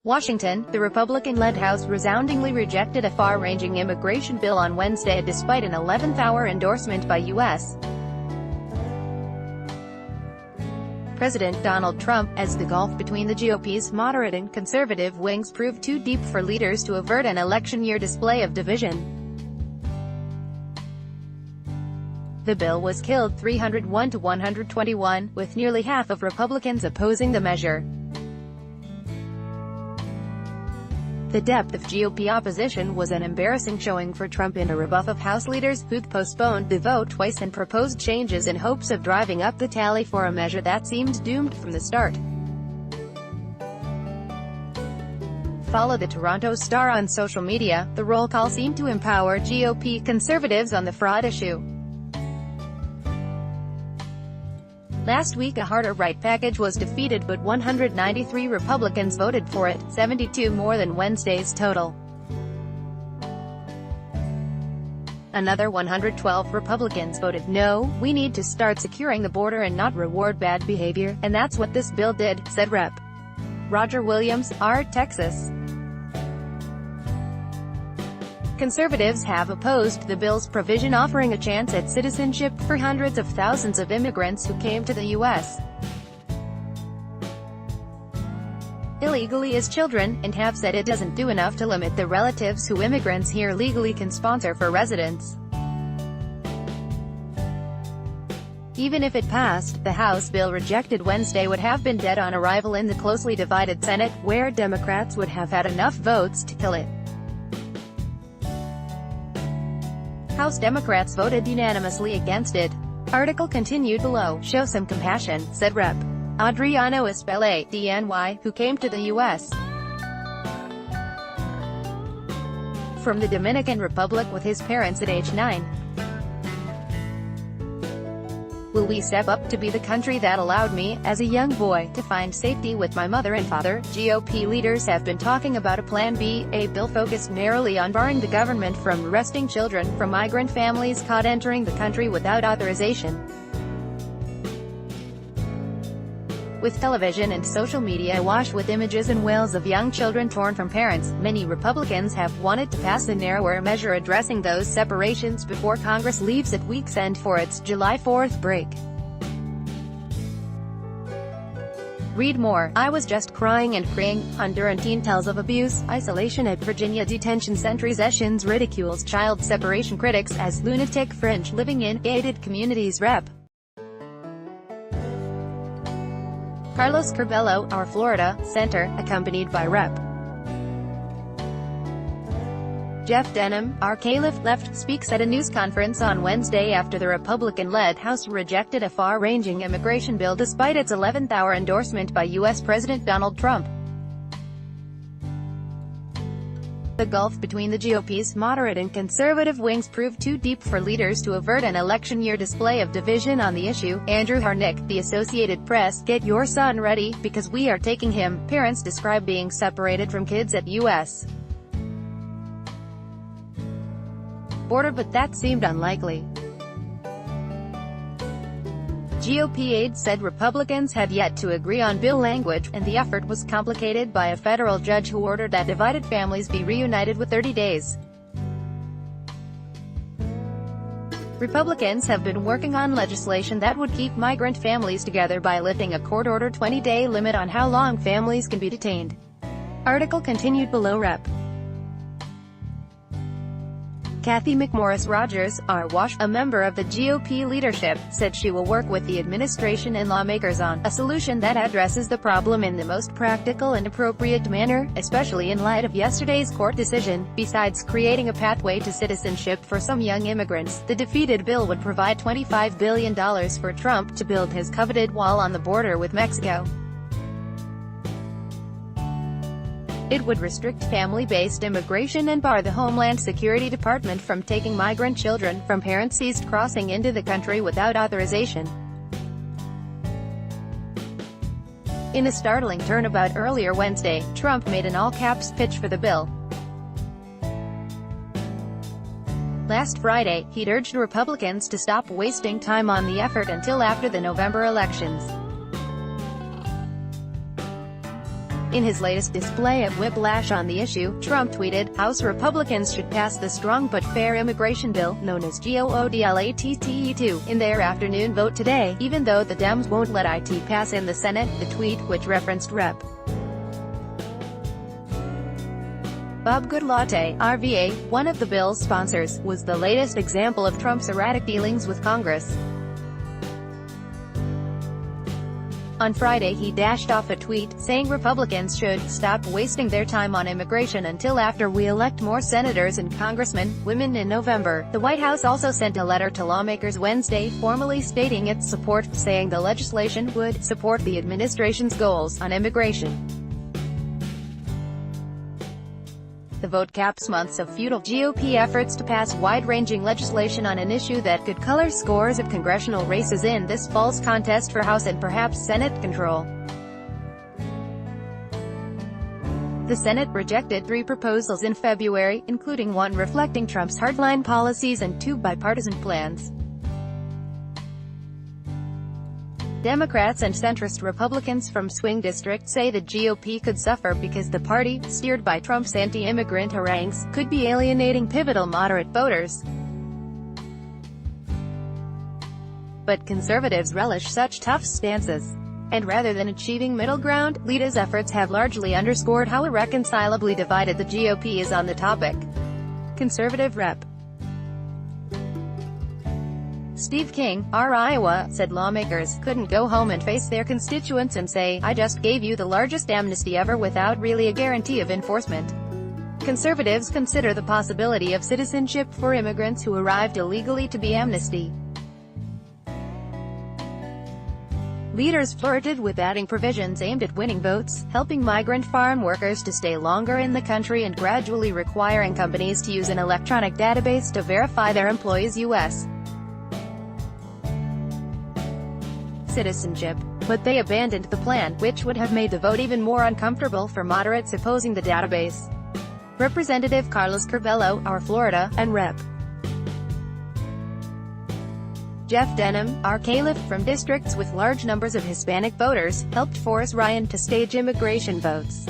Washington, the Republican-led House resoundingly rejected a far-ranging immigration bill on Wednesday despite an 11th-hour endorsement by U.S. President Donald Trump, as the gulf between the GOP's moderate and conservative wings proved too deep for leaders to avert an election-year display of division. The bill was killed 301 to 121, with nearly half of Republicans opposing the measure. The depth of GOP opposition was an embarrassing showing for Trump in a rebuff of House leaders, who'd postponed the vote twice and proposed changes in hopes of driving up the tally for a measure that seemed doomed from the start. Follow the Toronto Star on social media. The roll call seemed to empower GOP conservatives on the fraud issue. Last week a harder right package was defeated, but 193 Republicans voted for it, 72 more than Wednesday's total. Another 112 Republicans voted no. "We need to start securing the border and not reward bad behavior, and that's what this bill did," said Rep. Roger Williams, R. Texas. Conservatives have opposed the bill's provision offering a chance at citizenship for hundreds of thousands of immigrants who came to the U.S. illegally as children, and have said it doesn't do enough to limit the relatives who immigrants here legally can sponsor for residence. Even if it passed, the House bill rejected Wednesday would have been dead on arrival in the closely divided Senate, where Democrats would have had enough votes to kill it. House Democrats voted unanimously against it. Article continued below. "Show some compassion," said Rep. Adriano Espelay, DNY, who came to the U.S. from the Dominican Republic with his parents at age 9. "Will we step up to be the country that allowed me, as a young boy, to find safety with my mother and father?" GOP leaders have been talking about a Plan B, a bill focused narrowly on barring the government from arresting children from migrant families caught entering the country without authorization. With television and social media awash with images and wails of young children torn from parents, many Republicans have wanted to pass a narrower measure addressing those separations before Congress leaves at week's end for its July 4th break. Read more. "I was just crying and praying." Honduran tells of abuse, isolation at Virginia detention center. Sessions ridicules child separation critics as lunatic fringe living in gated communities. Rep. Carlos Curbelo, our Florida Center, accompanied by Rep. Jeff Denham, our Caliph Left, speaks at a news conference on Wednesday after the Republican-led House rejected a far-ranging immigration bill despite its 11th-hour endorsement by U.S. President Donald Trump. The gulf between the GOP's moderate and conservative wings proved too deep for leaders to avert an election-year display of division on the issue. Andrew Harnick, The Associated Press, "Get your son ready, because we are taking him." Parents describe being separated from kids at U.S. border, but that seemed unlikely. GOP aides said Republicans had yet to agree on bill language, and the effort was complicated by a federal judge who ordered that divided families be reunited with 30 days. Republicans have been working on legislation that would keep migrant families together by lifting a court-ordered 20-day limit on how long families can be detained. Article continued below. Rep. Kathy McMorris Rogers, R. Wash, a member of the GOP leadership, said she will work with the administration and lawmakers on a solution that addresses the problem in the most practical and appropriate manner, especially in light of yesterday's court decision. Besides creating a pathway to citizenship for some young immigrants, the defeated bill would provide $25 billion for Trump to build his coveted wall on the border with Mexico. It would restrict family-based immigration and bar the Homeland Security Department from taking migrant children from parents seized crossing into the country without authorization. In a startling turnabout earlier Wednesday, Trump made an all-caps pitch for the bill. Last Friday, he'd urged Republicans to stop wasting time on the effort until after the November elections. In his latest display of whiplash on the issue, Trump tweeted, "House Republicans should pass the strong but fair immigration bill, known as GOP-led in their afternoon vote today, even though the Dems won't let it pass in the Senate." The tweet, which referenced Rep. Bob Goodlatte, RVA, one of the bill's sponsors, was the latest example of Trump's erratic dealings with Congress. On Friday he dashed off a tweet, saying Republicans should stop wasting their time on immigration until after we elect more senators and congressmen, women in November. The White House also sent a letter to lawmakers Wednesday, formally stating its support, saying the legislation would support the administration's goals on immigration. The vote caps months of futile GOP efforts to pass wide-ranging legislation on an issue that could color scores of congressional races in this fall's contest for House and perhaps Senate control. The Senate rejected 3 proposals in February, including one reflecting Trump's hardline policies and 2 bipartisan plans. Democrats and centrist Republicans from swing districts say the GOP could suffer because the party, steered by Trump's anti-immigrant harangues, could be alienating pivotal moderate voters. But conservatives relish such tough stances. And rather than achieving middle ground, leaders' efforts have largely underscored how irreconcilably divided the GOP is on the topic. Conservative Rep. Steve King, Iowa, said lawmakers couldn't go home and face their constituents and say, "I just gave you the largest amnesty ever," without really a guarantee of enforcement. Conservatives consider the possibility of citizenship for immigrants who arrived illegally to be amnesty. Leaders flirted with adding provisions aimed at winning votes, helping migrant farm workers to stay longer in the country and gradually requiring companies to use an electronic database to verify their employees' U.S. citizenship. But they abandoned the plan, which would have made the vote even more uncomfortable for moderates opposing the database. Representative Carlos Curbelo, R. Florida, and Rep. Jeff Denham, R. Calif, from districts with large numbers of Hispanic voters, helped force Ryan to stage immigration votes.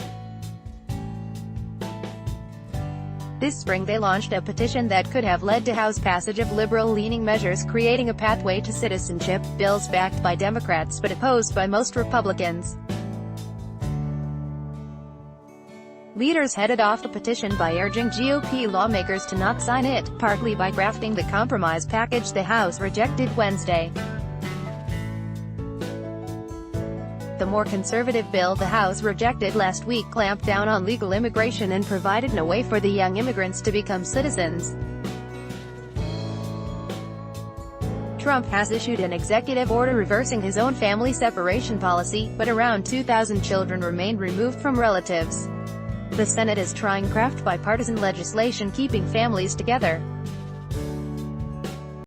This spring they launched a petition that could have led to House passage of liberal-leaning measures creating a pathway to citizenship, bills backed by Democrats but opposed by most Republicans. Leaders headed off the petition by urging GOP lawmakers to not sign it, partly by drafting the compromise package the House rejected Wednesday. The more conservative bill the House rejected last week clamped down on legal immigration and provided no way for the young immigrants to become citizens. Trump has issued an executive order reversing his own family separation policy, but around 2,000 children remain removed from relatives. The Senate is trying to craft bipartisan legislation keeping families together.